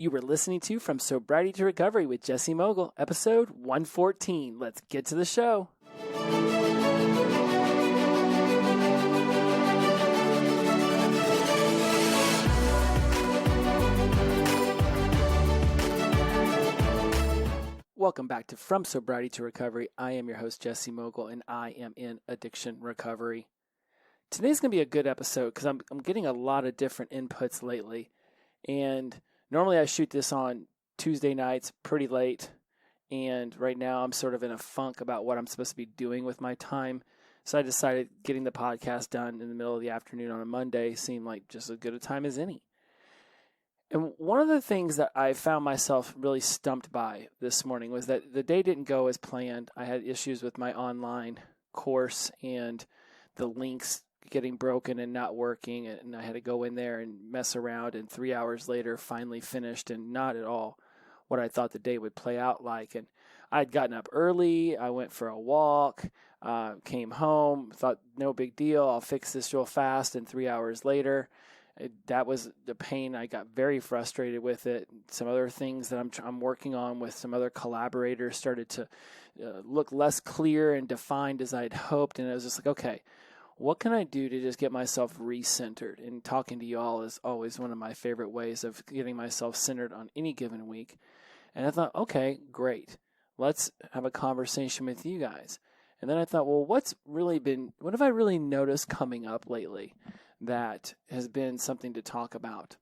You were listening to From Sobriety to Recovery with Jesse Mogul, episode 114. Let's get to the show. Welcome back to From Sobriety to Recovery. I am your host, Jesse Mogul, and I am in addiction recovery. Today's going to be a good episode because I'm getting a lot of different inputs lately. And normally I shoot this on Tuesday nights pretty late. And right now I'm sort of in a funk about what I'm supposed to be doing with my time. So I decided getting the podcast done in the middle of the afternoon on a Monday seemed like just as good a time as any. And one of the things that I found myself really stumped by this morning was that the day didn't go as planned. I had issues with my online course and the links getting broken and not working, and I had to go in there and mess around, and 3 hours later finally finished, and not at all what I thought the day would play out like. And I'd gotten up early, I went for a walk, came home, thought no big deal, I'll fix this real fast, and 3 hours later, that was the pain. I got very frustrated with it. Some other things that I'm working on with some other collaborators started to look less clear and defined as I'd hoped, and I was just like, okay, what can I do to just get myself recentered? And talking to you all is always one of my favorite ways of getting myself centered on any given week. And I thought, okay, great. Let's have a conversation with you guys. And then I thought, well, what have I really noticed coming up lately that has been something to talk about?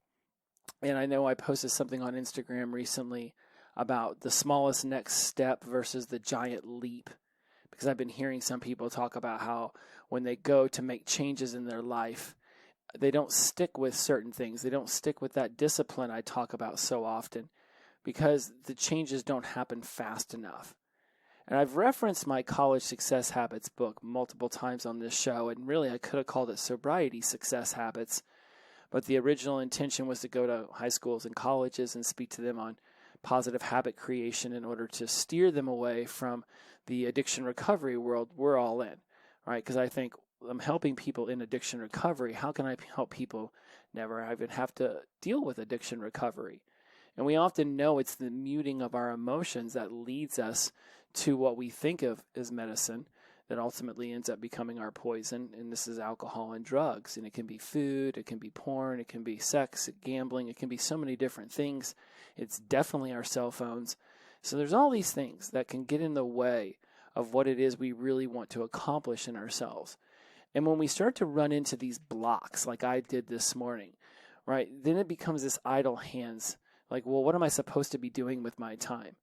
And I know I posted something on Instagram recently about the smallest next step versus the giant leap. Because I've been hearing some people talk about how when they go to make changes in their life, they don't stick with certain things. They don't stick with that discipline I talk about so often because the changes don't happen fast enough. And I've referenced my College Success Habits book multiple times on this show, and really I could have called it Sobriety Success Habits, but the original intention was to go to high schools and colleges and speak to them on positive habit creation in order to steer them away from the addiction recovery world we're all in, right? Because I think I'm helping people in addiction recovery. How can I help people never even have to deal with addiction recovery? And we often know it's the muting of our emotions that leads us to what we think of as medicine that ultimately ends up becoming our poison. And this is alcohol and drugs. And it can be food, it can be porn, it can be sex, gambling, it can be so many different things. It's definitely our cell phones. So there's all these things that can get in the way of what it is we really want to accomplish in ourselves. And when we start to run into these blocks like I did this morning, right, then it becomes this idle hands. Like, well, what am I supposed to be doing with my time?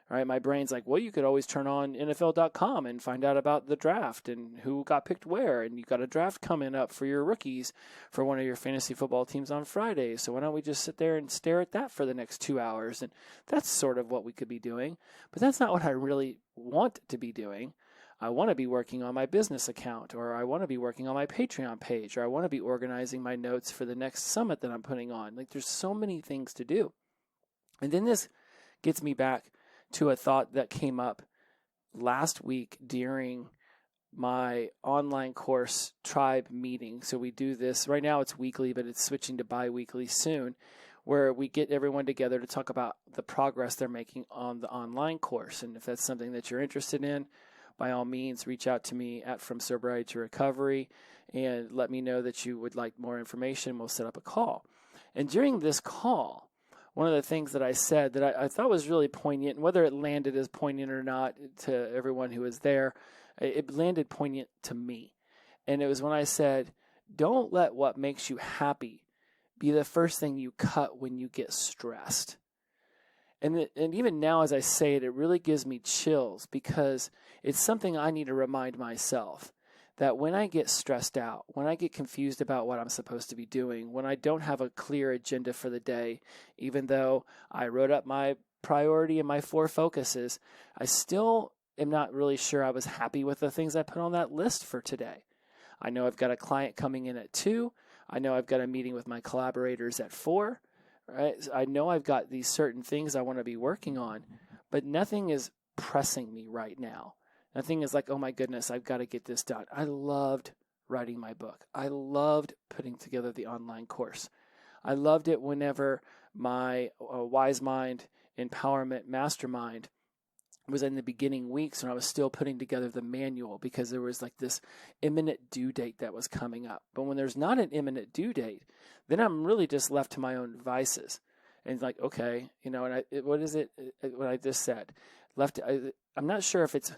Right? My brain's like, well, you could always turn on NFL.com and find out about the draft and who got picked where. And you got a draft coming up for your rookies for one of your fantasy football teams on Friday. So why don't we just sit there and stare at that for the next 2 hours? And that's sort of what we could be doing. But that's not what I really want to be doing. I want to be working on my business account, or I want to be working on my Patreon page, or I want to be organizing my notes for the next summit that I'm putting on. Like, there's so many things to do. And then this gets me back to a thought that came up last week during my online course tribe meeting. So we do this, right now it's weekly, but it's switching to bi-weekly soon, where we get everyone together to talk about the progress they're making on the online course. And if that's something that you're interested in, by all means, reach out to me at From Sobriety to Recovery and let me know that you would like more information. We'll set up a call. And during this call, one of the things that I said that I thought was really poignant, and whether it landed as poignant or not to everyone who was there, it landed poignant to me. And it was when I said, don't let what makes you happy be the first thing you cut when you get stressed. And even now as I say it, it really gives me chills because it's something I need to remind myself. That when I get stressed out, when I get confused about what I'm supposed to be doing, when I don't have a clear agenda for the day, even though I wrote up my priority and my 4 focuses, I still am not really sure I was happy with the things I put on that list for today. I know I've got a client coming in at 2. I know I've got a meeting with my collaborators at 4. Right? I know I've got these certain things I want to be working on, but nothing is pressing me right now. Nothing is like, oh my goodness, I've got to get this done. I loved writing my book. I loved putting together the online course. I loved it whenever my Wise Mind Empowerment Mastermind was in the beginning weeks when I was still putting together the manual, because there was like this imminent due date that was coming up. But when there's not an imminent due date, then I'm really just left to my own devices. And like, okay, what is it? What I just said, I'm not sure if it's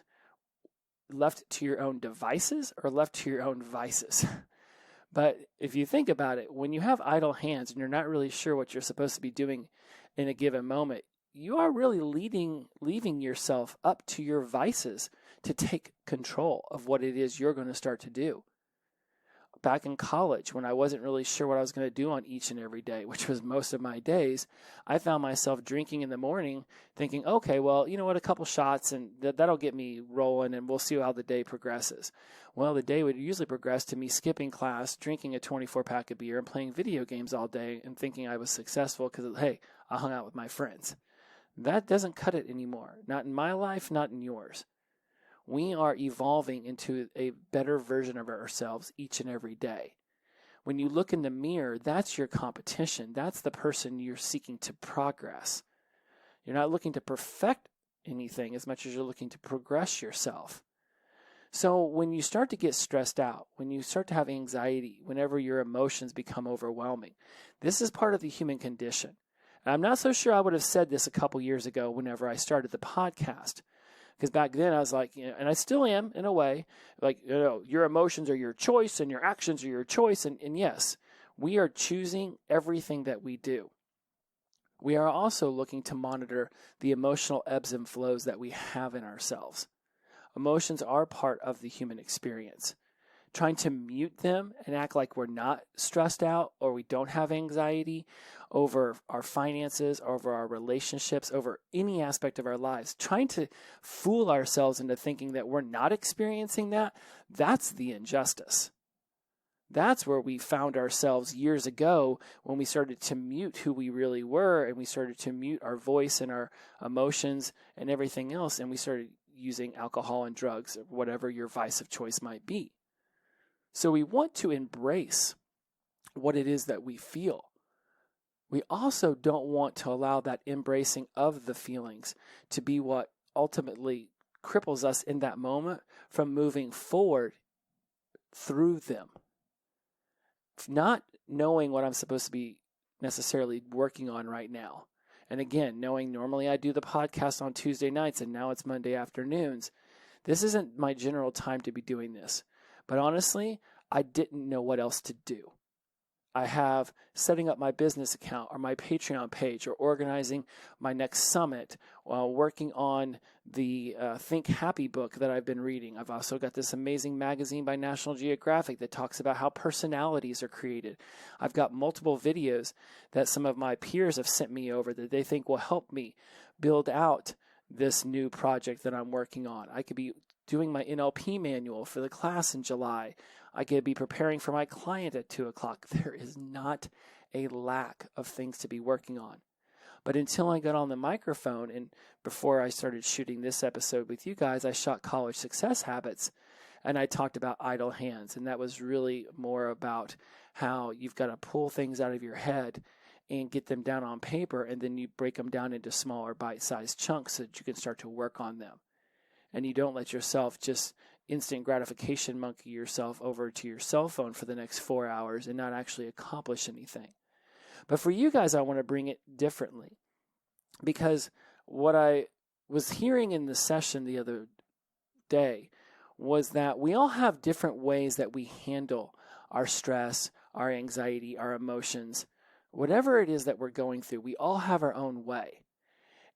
left to your own devices or left to your own vices. But if you think about it, when you have idle hands and you're not really sure what you're supposed to be doing in a given moment, you are really leaving yourself up to your vices to take control of what it is you're going to start to do. Back in college, when I wasn't really sure what I was going to do on each and every day, which was most of my days, I found myself drinking in the morning thinking, okay, well, you know what, a couple shots and that'll get me rolling and we'll see how the day progresses. Well, the day would usually progress to me skipping class, drinking a 24-pack of beer and playing video games all day and thinking I was successful because, hey, I hung out with my friends. That doesn't cut it anymore. Not in my life, not in yours. We are evolving into a better version of ourselves each and every day. When you look in the mirror, that's your competition. That's the person you're seeking to progress. You're not looking to perfect anything as much as you're looking to progress yourself. So when you start to get stressed out, when you start to have anxiety, whenever your emotions become overwhelming, this is part of the human condition. And I'm not so sure I would have said this a couple years ago whenever I started the podcast. Because back then I was like, and I still am in a way, like, your emotions are your choice and your actions are your choice. And yes, we are choosing everything that we do. We are also looking to monitor the emotional ebbs and flows that we have in ourselves. Emotions are part of the human experience. Trying to mute them and act like we're not stressed out or we don't have anxiety over our finances, over our relationships, over any aspect of our lives, trying to fool ourselves into thinking that we're not experiencing that, that's the injustice. That's where we found ourselves years ago when we started to mute who we really were and we started to mute our voice and our emotions and everything else, and we started using alcohol and drugs, or whatever your vice of choice might be. So we want to embrace what it is that we feel. We also don't want to allow that embracing of the feelings to be what ultimately cripples us in that moment from moving forward through them. Not knowing what I'm supposed to be necessarily working on right now. And again, knowing normally I do the podcast on Tuesday nights and now it's Monday afternoons. This isn't my general time to be doing this. But honestly, I didn't know what else to do. I have setting up my business account or my Patreon page or organizing my next summit while working on the Think Happy book that I've been reading. I've also got this amazing magazine by National Geographic that talks about how personalities are created. I've got multiple videos that some of my peers have sent me over that they think will help me build out this new project that I'm working on. I could be doing my NLP manual for the class in July. I could be preparing for my client at 2 o'clock. There is not a lack of things to be working on. But until I got on the microphone and before I started shooting this episode with you guys, I shot College Success Habits and I talked about idle hands. And that was really more about how you've got to pull things out of your head and get them down on paper, and then you break them down into smaller bite-sized chunks so that you can start to work on them. And you don't let yourself just instant gratification monkey yourself over to your cell phone for the next 4 hours and not actually accomplish anything. But for you guys, I want to bring it differently, because what I was hearing in the session the other day was that we all have different ways that we handle our stress, our anxiety, our emotions, whatever it is that we're going through. We all have our own way.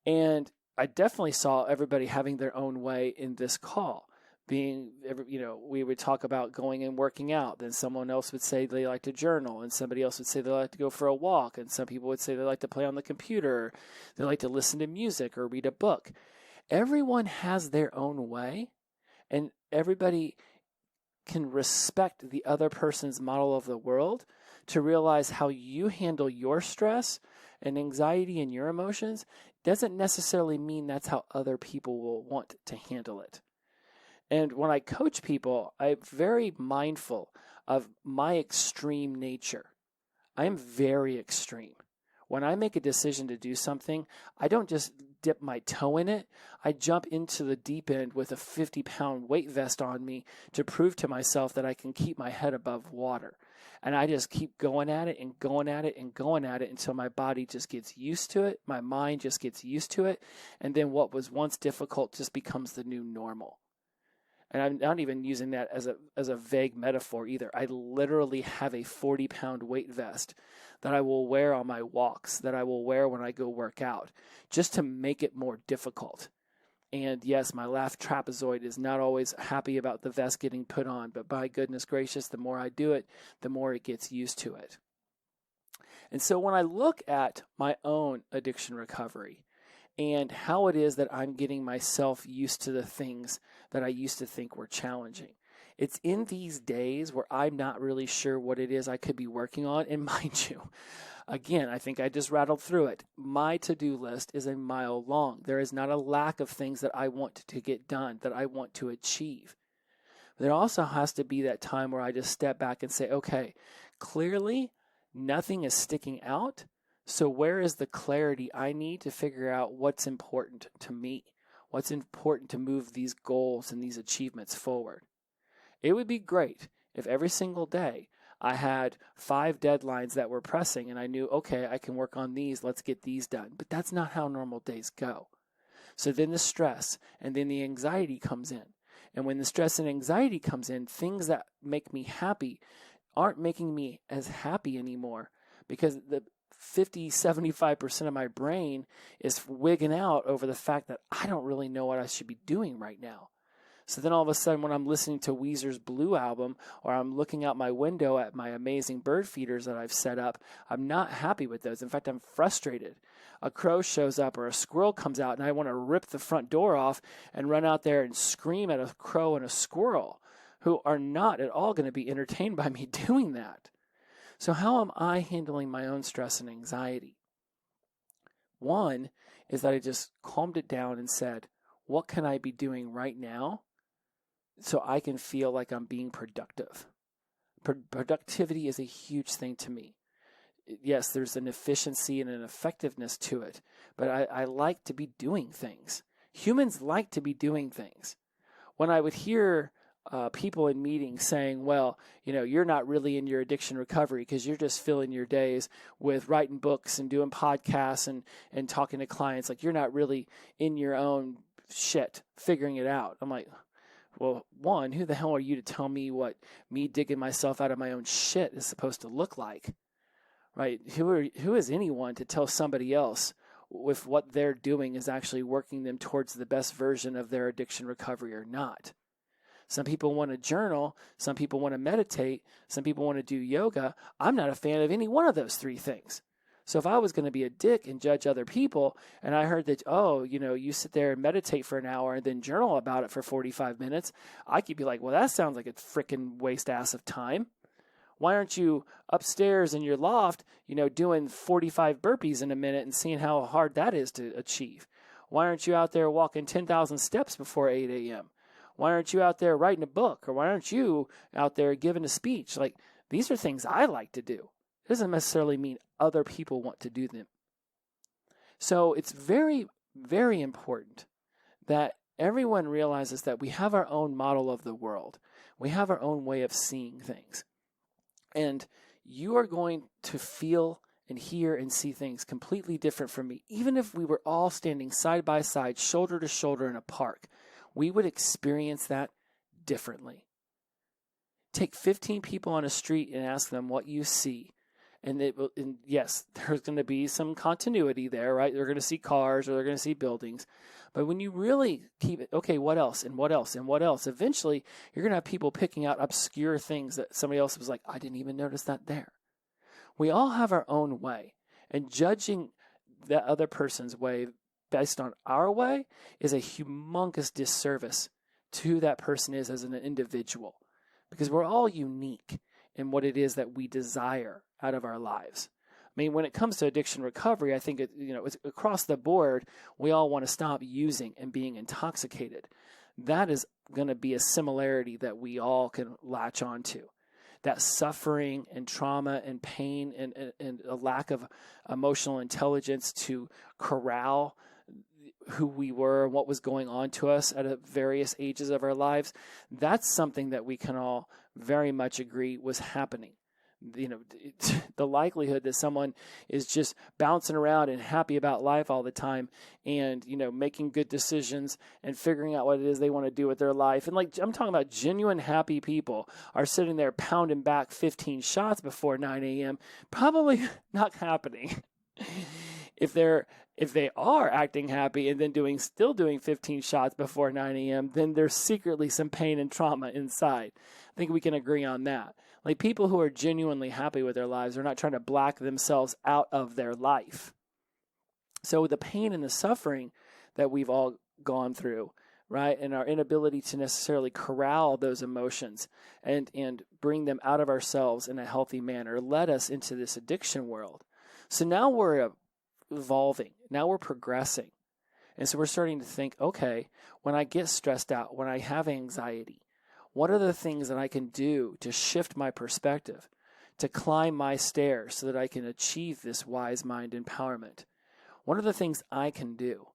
And I definitely saw everybody having their own way in this call. We would talk about going and working out. Then someone else would say they like to journal, and somebody else would say they like to go for a walk, and some people would say they like to play on the computer, they like to listen to music or read a book. Everyone has their own way, and everybody can respect the other person's model of the world to realize how you handle your stress and anxiety and your emotions doesn't necessarily mean that's how other people will want to handle it. And when I coach people, I'm very mindful of my extreme nature. I am very extreme. When I make a decision to do something, I don't just dip my toe in it. I jump into the deep end with a 50-pound weight vest on me to prove to myself that I can keep my head above water. And I just keep going at it and going at it and going at it until my body just gets used to it. My mind just gets used to it. And then what was once difficult just becomes the new normal. And I'm not even using that as a vague metaphor either. I literally have a 40-pound weight vest that I will wear on my walks, that I will wear when I go work out, just to make it more difficult. And yes, my left trapezoid is not always happy about the vest getting put on, but by goodness gracious, the more I do it, the more it gets used to it. And so when I look at my own addiction recovery and how it is that I'm getting myself used to the things that I used to think were challenging, it's in these days where I'm not really sure what it is I could be working on. And mind you, again, I think I just rattled through it. My to-do list is a mile long. There is not a lack of things that I want to get done, that I want to achieve. There also has to be that time where I just step back and say, okay, clearly nothing is sticking out. So where is the clarity I need to figure out what's important to me? What's important to move these goals and these achievements forward? It would be great if every single day I had 5 deadlines that were pressing and I knew, okay, I can work on these, let's get these done. But that's not how normal days go. So then the stress and then the anxiety comes in. And when the stress and anxiety comes in, things that make me happy aren't making me as happy anymore because the 50-75% of my brain is wigging out over the fact that I don't really know what I should be doing right now. So then all of a sudden when I'm listening to Weezer's Blue album or I'm looking out my window at my amazing bird feeders that I've set up, I'm not happy with those. In fact, I'm frustrated. A crow shows up or a squirrel comes out and I want to rip the front door off and run out there and scream at a crow and a squirrel who are not at all going to be entertained by me doing that. So how am I handling my own stress and anxiety? One is that I just calmed it down and said, what can I be doing right now so I can feel like I'm being productive? Productivity is a huge thing to me. Yes, there's an efficiency and an effectiveness to it, but I like to be doing things. Humans like to be doing things. When I would hear people in meetings saying, well, you're not really in your addiction recovery because you're just filling your days with writing books and doing podcasts and talking to clients. Like, you're not really in your own shit, figuring it out. I'm like, well, one, who the hell are you to tell me what me digging myself out of my own shit is supposed to look like? Right? Who is anyone to tell somebody else if what they're doing is actually working them towards the best version of their addiction recovery or not? Some people want to journal. Some people want to meditate. Some people want to do yoga. I'm not a fan of any one of those 3 things. So if I was going to be a dick and judge other people, and I heard that, you sit there and meditate for an hour and then journal about it for 45 minutes, I could be like, well, that sounds like a freaking waste ass of time. Why aren't you upstairs in your loft, doing 45 burpees in a minute and seeing how hard that is to achieve? Why aren't you out there walking 10,000 steps before 8 a.m.? Why aren't you out there writing a book? Or why aren't you out there giving a speech? Like, these are things I like to do. It doesn't necessarily mean other people want to do them. So it's very, very important that everyone realizes that we have our own model of the world. We have our own way of seeing things. And you are going to feel and hear and see things completely different from me. Even if we were all standing side by side, shoulder to shoulder in a park, we would experience that differently. Take 15 people on a street and ask them what you see. And yes, there's going to be some continuity there, right? They're going to see cars or they're going to see buildings. But when you really keep it, okay, what else and what else and what else? Eventually, you're going to have people picking out obscure things that somebody else was like, I didn't even notice that there. We all have our own way. And judging that other person's way based on our way is a humongous disservice to who that person is as an individual. Because we're all unique in what it is that we desire out of our lives. I mean, when it comes to addiction recovery, I think it's across the board, we all want to stop using and being intoxicated. That is going to be a similarity that we all can latch onto. that suffering and trauma and pain and a lack of emotional intelligence to corral who we were and what was going on to us at various ages of our lives, that's something that we can all very much agree was happening. The likelihood that someone is just bouncing around and happy about life all the time and, making good decisions and figuring out what it is they want to do with their life. And I'm talking about genuine happy people are sitting there pounding back 15 shots before 9 a.m. Probably not happening. If they are acting happy and then still doing 15 shots before 9 a.m., then there's secretly some pain and trauma inside. I think we can agree on that. Like, people who are genuinely happy with their lives are not trying to black themselves out of their life. So the pain and the suffering that we've all gone through, right, and our inability to necessarily corral those emotions and bring them out of ourselves in a healthy manner led us into this addiction world. So now we're evolving. Now we're progressing. And so we're starting to think, okay, when I get stressed out, when I have anxiety, what are the things that I can do to shift my perspective, to climb my stairs so that I can achieve this wise mind empowerment? What are the things I can do?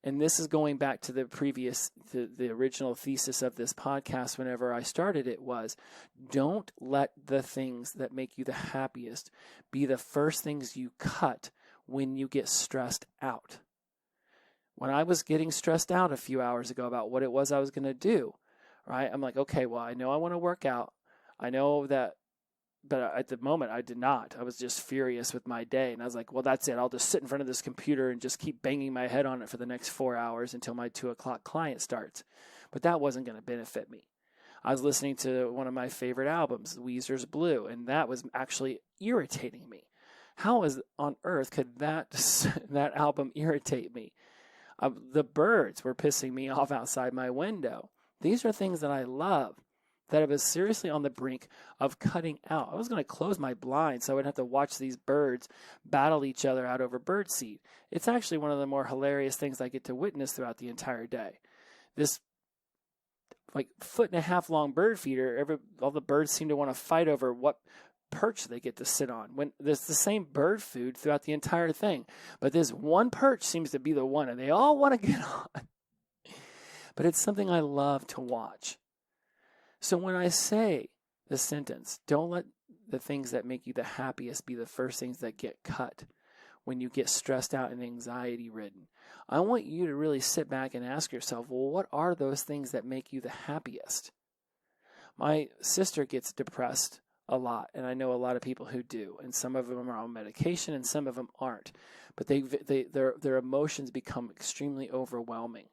And this is going back to the original thesis of this podcast whenever I started it was, don't let the things that make you the happiest be the first things you cut when you get stressed out. When I was getting stressed out a few hours ago about what it was I was going to do, right? I'm like, okay, well, I know I want to work out. I know that, but at the moment I did not. I was just furious with my day. And I was like, well, that's it. I'll just sit in front of this computer and just keep banging my head on it for the next 4 hours until my 2:00 client starts. But that wasn't going to benefit me. I was listening to one of my favorite albums, Weezer's Blue, and that was actually irritating me. How on earth could that album irritate me? The birds were pissing me off outside my window. These are things that I love, that I was seriously on the brink of cutting out. I was going to close my blinds so I would have to watch these birds battle each other out over birdseed. It's actually one of the more hilarious things I get to witness throughout the entire day. This 1.5 foot long bird feeder, all the birds seem to want to fight over what perch they get to sit on, when there's the same bird food throughout the entire thing. But this one perch seems to be the one, and they all want to get on. But it's something I love to watch. So when I say the sentence, don't let the things that make you the happiest be the first things that get cut when you get stressed out and anxiety ridden, I want you to really sit back and ask yourself, well, what are those things that make you the happiest? My sister gets depressed a lot, and I know a lot of people who do, and some of them are on medication and some of them aren't, but their emotions become extremely overwhelming.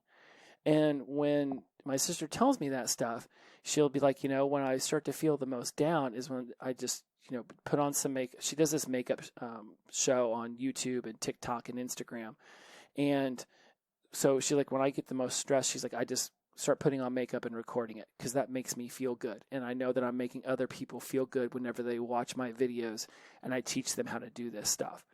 And when my sister tells me that stuff, she'll be like, when I start to feel the most down is when I just, put on some makeup. She does this makeup show on YouTube and TikTok and Instagram. And so when I get the most stressed, she's like, I just start putting on makeup and recording it because that makes me feel good. And I know that I'm making other people feel good whenever they watch my videos and I teach them how to do this stuff.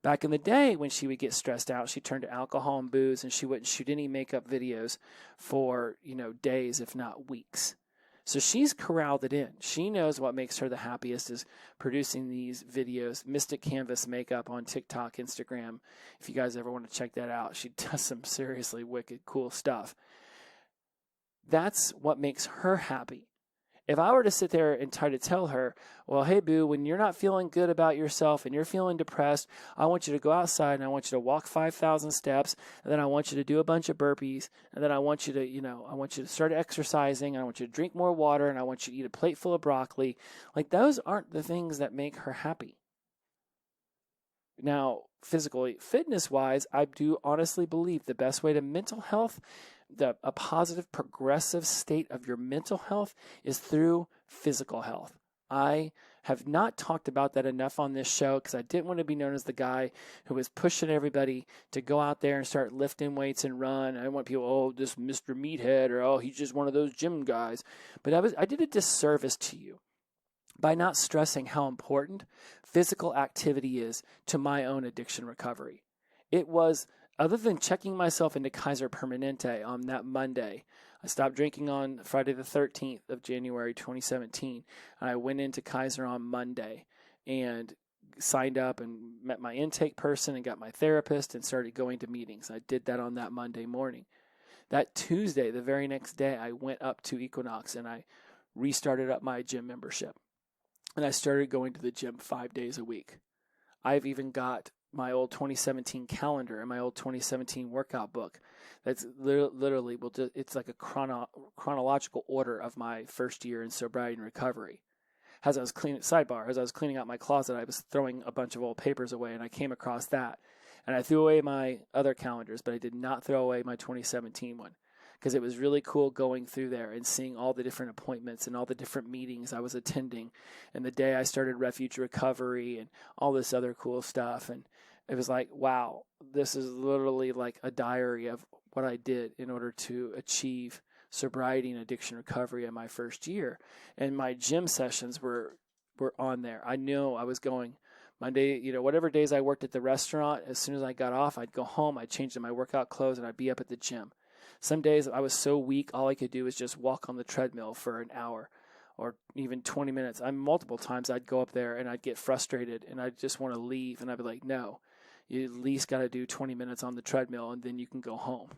Back in the day when she would get stressed out, she turned to alcohol and booze, and she wouldn't shoot any makeup videos for, days, if not weeks. So she's corralled it in. She knows what makes her the happiest is producing these videos, Mystic Canvas Makeup on TikTok, Instagram. If you guys ever want to check that out, she does some seriously wicked, cool stuff. That's what makes her happy. If I were to sit there and try to tell her, well, hey, boo, when you're not feeling good about yourself and you're feeling depressed, I want you to go outside and I want you to walk 5,000 steps, and then I want you to do a bunch of burpees, and then I want you to, start exercising, and I want you to drink more water, and I want you to eat a plate full of broccoli. Like, those aren't the things that make her happy. Now, physically, fitness-wise, I do honestly believe the best way to mental health, a positive, progressive state of your mental health is through physical health. I have not talked about that enough on this show because I didn't want to be known as the guy who was pushing everybody to go out there and start lifting weights and run. I don't want people, oh, this Mr. Meathead, or oh, he's just one of those gym guys. But I did a disservice to you by not stressing how important physical activity is to my own addiction recovery. It was other than checking myself into Kaiser Permanente on that Monday, I stopped drinking on Friday the 13th of January 2017, and I went into Kaiser on Monday and signed up and met my intake person and got my therapist and started going to meetings. I did that on that Monday morning. That Tuesday, the very next day, I went up to Equinox and I restarted up my gym membership. And I started going to the gym 5 days a week. I've even got my old 2017 calendar and my old 2017 workout book. That's literally, it's like a chronological order of my first year in sobriety and recovery. As I was cleaning out my closet, I was throwing a bunch of old papers away, and I came across that. And I threw away my other calendars, but I did not throw away my 2017 one, because it was really cool going through there and seeing all the different appointments and all the different meetings I was attending. And the day I started Refuge Recovery and all this other cool stuff. And it was like, wow, this is literally like a diary of what I did in order to achieve sobriety and addiction recovery in my first year. And my gym sessions were on there. I knew I was going Monday, whatever days I worked at the restaurant, as soon as I got off, I'd go home, I'd change to my workout clothes, and I'd be up at the gym. Some days I was so weak, all I could do was just walk on the treadmill for an hour or even 20 minutes. Multiple times I'd go up there and I'd get frustrated and I'd just want to leave. And I'd be like, no, you at least got to do 20 minutes on the treadmill and then you can go home.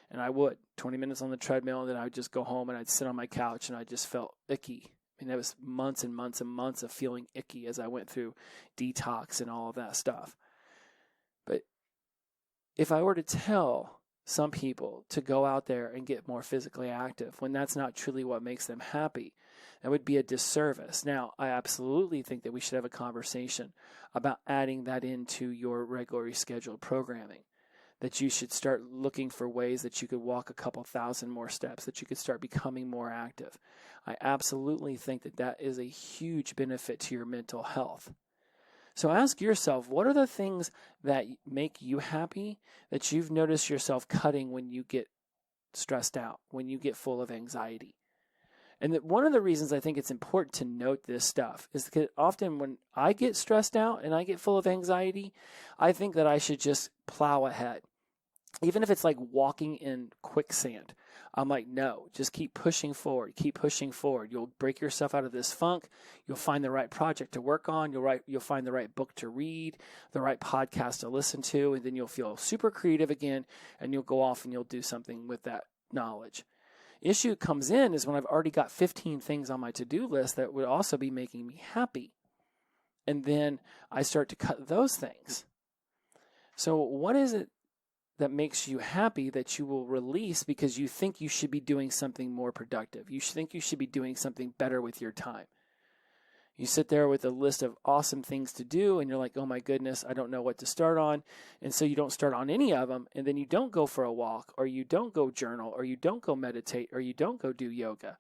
And I would, 20 minutes on the treadmill, and then I would just go home and I'd sit on my couch and I just felt icky. I mean, that was months and months and months of feeling icky as I went through detox and all of that stuff. But if I were to tell some people to go out there and get more physically active when that's not truly what makes them happy, that would be a disservice. Now, I absolutely think that we should have a conversation about adding that into your regularly scheduled programming, that you should start looking for ways that you could walk a couple thousand more steps, that you could start becoming more active. I absolutely think that that is a huge benefit to your mental health. So ask yourself, what are the things that make you happy that you've noticed yourself cutting when you get stressed out, when you get full of anxiety? And one of the reasons I think it's important to note this stuff is because often when I get stressed out and I get full of anxiety, I think that I should just plow ahead. Even if it's like walking in quicksand, I'm like, no, just keep pushing forward, keep pushing forward. You'll break yourself out of this funk. You'll find the right project to work on. You'll find the right book to read, the right podcast to listen to, and then you'll feel super creative again, and you'll go off and you'll do something with that knowledge. Issue comes in is when I've already got 15 things on my to-do list that would also be making me happy. And then I start to cut those things. So what is it that makes you happy that you will release because you think you should be doing something more productive? You think you should be doing something better with your time. You sit there with a list of awesome things to do and you're like, oh my goodness, I don't know what to start on. And so you don't start on any of them, and then you don't go for a walk, or you don't go journal, or you don't go meditate, or you don't go do yoga.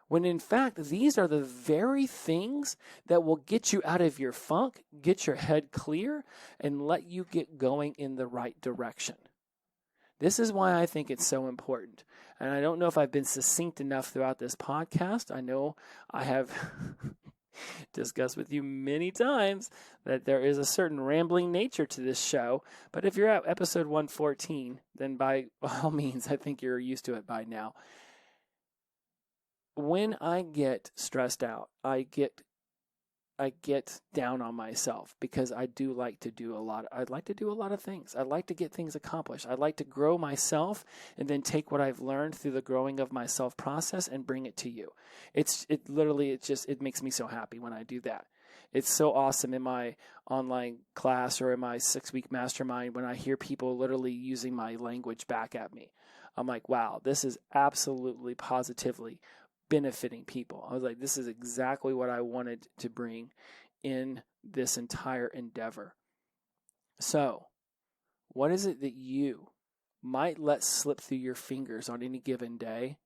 When in fact, these are the very things that will get you out of your funk, get your head clear, and let you get going in the right direction. This is why I think it's so important. And I don't know if I've been succinct enough throughout this podcast. I know I have discussed with you many times that there is a certain rambling nature to this show. But if you're at episode 114, then by all means, I think you're used to it by now. When I get stressed out, I get down on myself because I do like to do a lot. I'd like to do a lot of things. I'd like to get things accomplished. I'd like to grow myself and then take what I've learned through the growing of myself process and bring it to you. It makes me so happy when I do that. It's so awesome in my online class or in my 6-week mastermind when I hear people literally using my language back at me. I'm like, wow, this is absolutely positively benefiting people. I was like, this is exactly what I wanted to bring in this entire endeavor. So, what is it that you might let slip through your fingers on any given day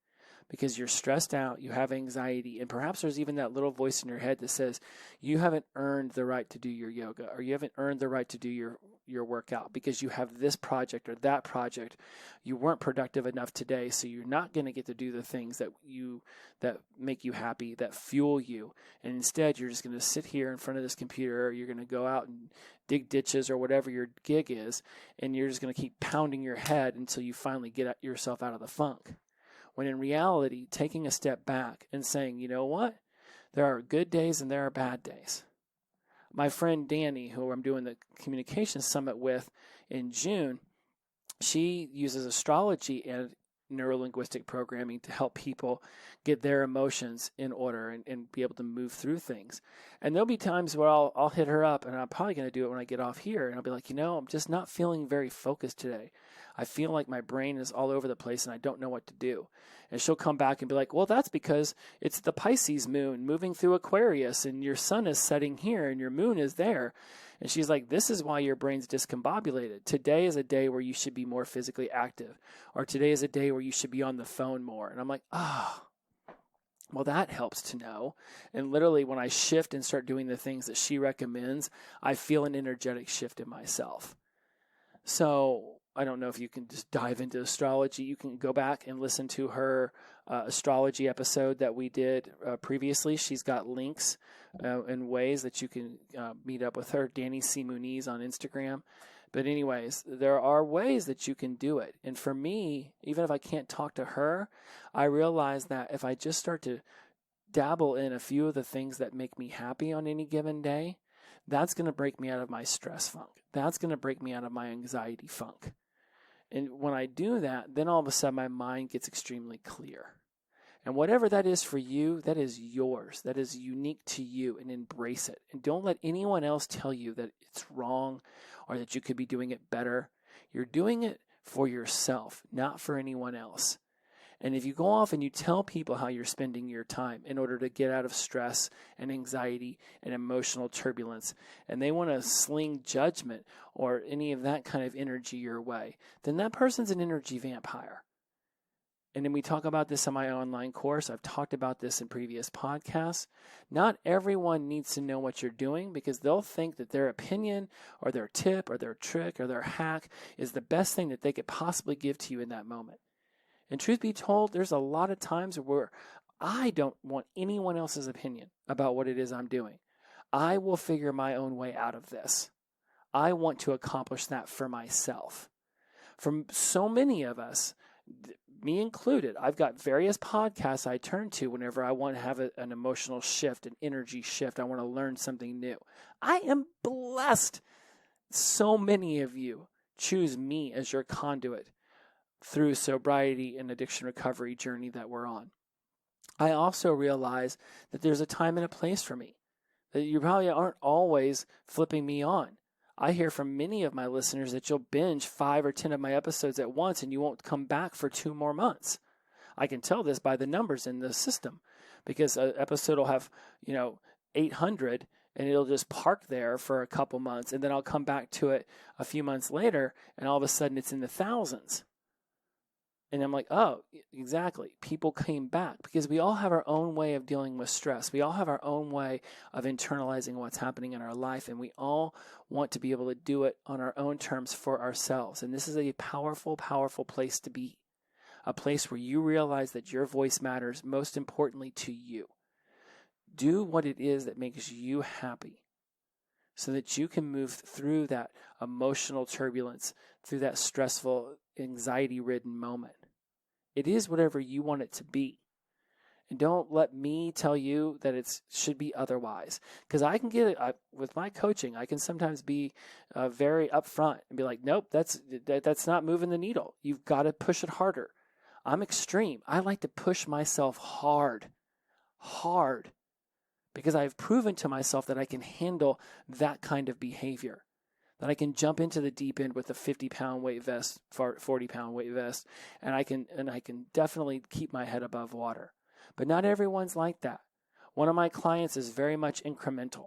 because you're stressed out, you have anxiety, and perhaps there's even that little voice in your head that says you haven't earned the right to do your yoga, or you haven't earned the right to do your workout because you have this project or that project. You weren't productive enough today, so you're not going to get to do the things that make you happy, that fuel you. And instead, you're just going to sit here in front of this computer, or you're going to go out and dig ditches or whatever your gig is, and you're just going to keep pounding your head until you finally get yourself out of the funk. When in reality, taking a step back and saying, you know what? There are good days and there are bad days. My friend Danny, who I'm doing the communication summit with in June, she uses astrology and neurolinguistic programming to help people get their emotions in order and be able to move through things. And there'll be times where I'll hit her up, and I'm probably going to do it when I get off here, and I'll be like, I'm just not feeling very focused today. I feel like my brain is all over the place and I don't know what to do. And she'll come back and be like, well, that's because it's the Pisces moon moving through Aquarius, and your sun is setting here and your moon is there. And she's like, this is why your brain's discombobulated. Today is a day where you should be more physically active, or today is a day where you should be on the phone more. And I'm like, well, that helps to know. And literally when I shift and start doing the things that she recommends, I feel an energetic shift in myself. So I don't know if you can just dive into astrology. You can go back and listen to her astrology episode that we did previously. She's got links and ways that you can meet up with her, Danny C. Muniz on Instagram. But anyways, there are ways that you can do it. And for me, even if I can't talk to her, I realize that if I just start to dabble in a few of the things that make me happy on any given day, that's going to break me out of my stress funk. That's going to break me out of my anxiety funk. And when I do that, then all of a sudden my mind gets extremely clear. And whatever that is for you, that is yours. That is unique to you, and embrace it. And don't let anyone else tell you that it's wrong or that you could be doing it better. You're doing it for yourself, not for anyone else. And if you go off and you tell people how you're spending your time in order to get out of stress and anxiety and emotional turbulence, and they want to sling judgment or any of that kind of energy your way, then that person's an energy vampire. And then we talk about this in my online course. I've talked about this in previous podcasts. Not everyone needs to know what you're doing, because they'll think that their opinion or their tip or their trick or their hack is the best thing that they could possibly give to you in that moment. And truth be told, there's a lot of times where I don't want anyone else's opinion about what it is I'm doing. I will figure my own way out of this. I want to accomplish that for myself. For so many of us, me included, I've got various podcasts I turn to whenever I want to have an emotional shift, an energy shift. I want to learn something new. I am blessed. So many of you choose me as your conduit through sobriety and addiction recovery journey that we're on. I also realize that there's a time and a place for me, that you probably aren't always flipping me on. I hear from many of my listeners that you'll binge 5 or 10 of my episodes at once and you won't come back for 2 more months. I can tell this by the numbers in the system, because an episode will have, 800 and it'll just park there for a couple months, and then I'll come back to it a few months later and all of a sudden it's in the thousands. And I'm like, oh, exactly. People came back because we all have our own way of dealing with stress. We all have our own way of internalizing what's happening in our life, and we all want to be able to do it on our own terms for ourselves. And this is a powerful, powerful place to be, a place where you realize that your voice matters, most importantly to you. Do what it is that makes you happy, so that you can move through that emotional turbulence, through that stressful, anxiety-ridden moment. It is whatever you want it to be. And don't let me tell you that it should be otherwise. Because I can get it with my coaching. I can sometimes be very upfront and be like, nope, that's not moving the needle. You've got to push it harder. I'm extreme. I like to push myself hard, because I've proven to myself that I can handle that kind of behavior, that I can jump into the deep end with a 50-pound weight vest, 40-pound weight vest, and I can definitely keep my head above water. But not everyone's like that. One of my clients is very much incremental.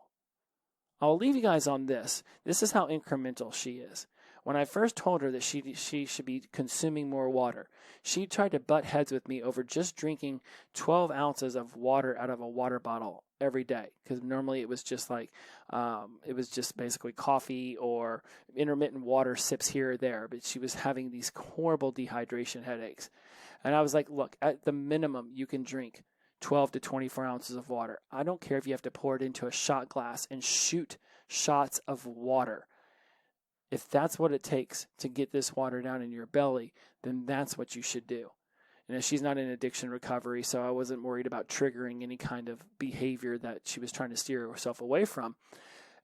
I'll leave you guys on this. This is how incremental she is. When I first told her that she should be consuming more water, she tried to butt heads with me over just drinking 12 ounces of water out of a water bottle every day. Because normally it was just basically coffee or intermittent water sips here or there. But she was having these horrible dehydration headaches. And I was like, look, at the minimum, you can drink 12 to 24 ounces of water. I don't care if you have to pour it into a shot glass and shoot shots of water. If that's what it takes to get this water down in your belly, then that's what you should do. And she's not in addiction recovery, so I wasn't worried about triggering any kind of behavior that she was trying to steer herself away from.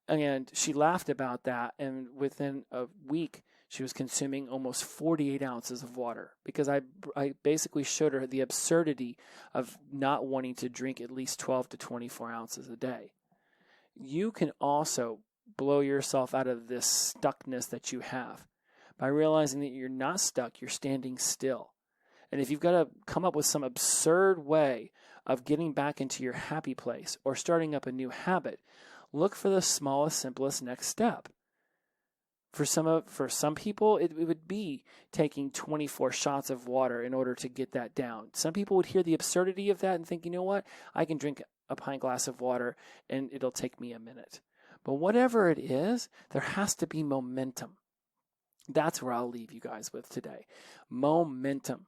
And she laughed about that, and within a week, she was consuming almost 48 ounces of water because I basically showed her the absurdity of not wanting to drink at least 12 to 24 ounces a day. You can also blow yourself out of this stuckness that you have by realizing that you're not stuck, you're standing still. And if you've got to come up with some absurd way of getting back into your happy place or starting up a new habit, look for the smallest, simplest next step. For some people, it would be taking 24 shots of water in order to get that down. Some people would hear the absurdity of that and think, you know what, I can drink a pint glass of water and it'll take me a minute. But whatever it is, there has to be momentum. That's where I'll leave you guys with today. Momentum.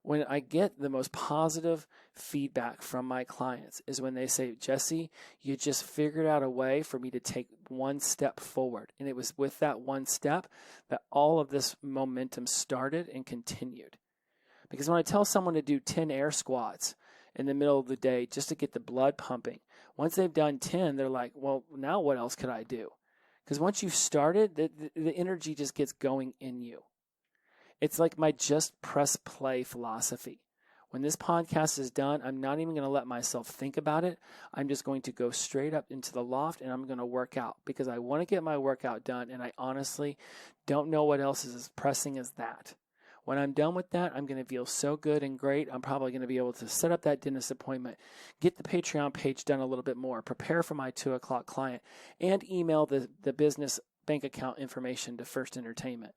When I get the most positive feedback from my clients is when they say, Jesse, you just figured out a way for me to take one step forward. And it was with that one step that all of this momentum started and continued. Because when I tell someone to do 10 air squats in the middle of the day just to get the blood pumping, once they've done 10, they're like, well, now what else could I do? Because once you've started, the energy just gets going in you. It's like my just press play philosophy. When this podcast is done, I'm not even going to let myself think about it. I'm just going to go straight up into the loft and I'm going to work out because I want to get my workout done. And I honestly don't know what else is as pressing as that. When I'm done with that, I'm going to feel so good and great. I'm probably going to be able to set up that dentist appointment, get the Patreon page done a little bit more, prepare for my 2 o'clock client, and email the business bank account information to First Entertainment.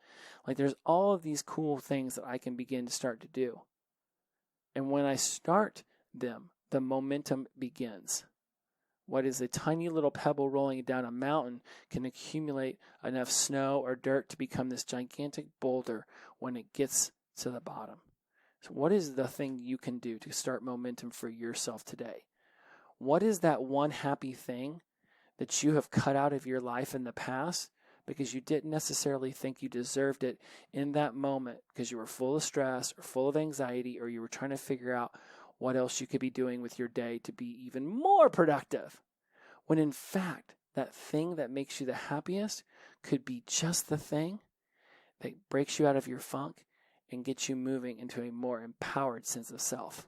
Like there's all of these cool things that I can begin to start to do. And when I start them, the momentum begins. What is a tiny little pebble rolling down a mountain can accumulate enough snow or dirt to become this gigantic boulder when it gets to the bottom. So what is the thing you can do to start momentum for yourself today? What is that one happy thing that you have cut out of your life in the past because you didn't necessarily think you deserved it in that moment because you were full of stress or full of anxiety or you were trying to figure out what else you could be doing with your day to be even more productive? When in fact, that thing that makes you the happiest could be just the thing that breaks you out of your funk and gets you moving into a more empowered sense of self.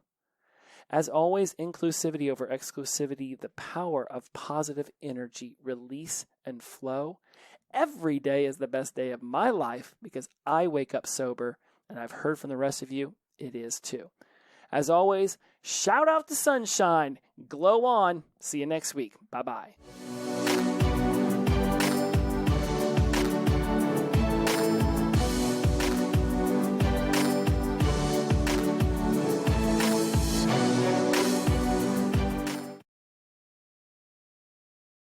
As always, inclusivity over exclusivity, the power of positive energy, release and flow. Every day is the best day of my life because I wake up sober, and I've heard from the rest of you, it is too. As always, shout out to sunshine, glow on. See you next week. Bye-bye.